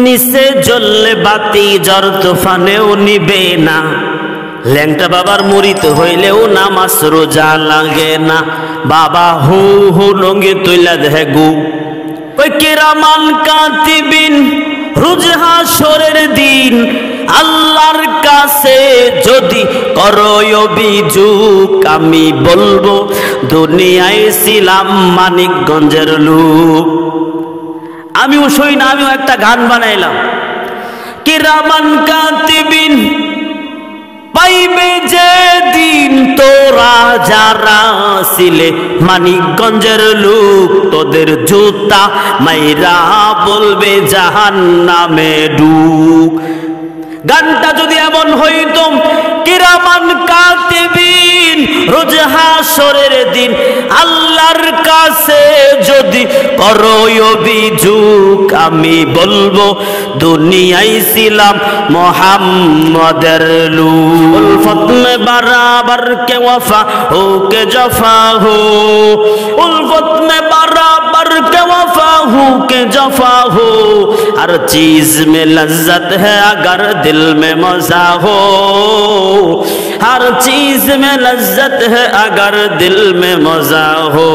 নিচে জ্বললে বাতি ঝড় তুফানেও নিবে না, ল্যাংটা বাবার মুরিদ হইলেও নামাজ রোজা লাগে না। বাবা হু হু লঙ্গি তুইলা দেহে গু, ওই কিরামান কাতিবিন রোজ হাসরের দিন আল্লাহর কাছে যদি করো অভিযোগ, আমি বলবো দুনিয়ায় ছিলাম মানিকগঞ্জের লোক। আমিও শুই না, আমিও একটা গান বানাইলাম, কিরামান কাতিবিন পাইবে যে দিন তোরা যারা ছিলে মানিকগঞ্জের লোক, তোদের জুতা মাইরা বলবে জাহান্নামে ডুব। গানটা যদি এমন হইতো, কিরামান কাতিবিন রোজ হাসরের দিন আল্লাহর কাছে যদি করো অভিযোগ, আমি বলবো দুনিয়ায় ছিলাম মোহাম্মদের লোক। উলফত মে বরাবর কে ওয়াফা হো কে জফা হো, উলফত মে बराबर के वफा हूँ के जफा हो, हर चीज में लज्जत है अगर दिल में मजा हो, हर चीज में लज्जत है अगर दिल में मजा हो।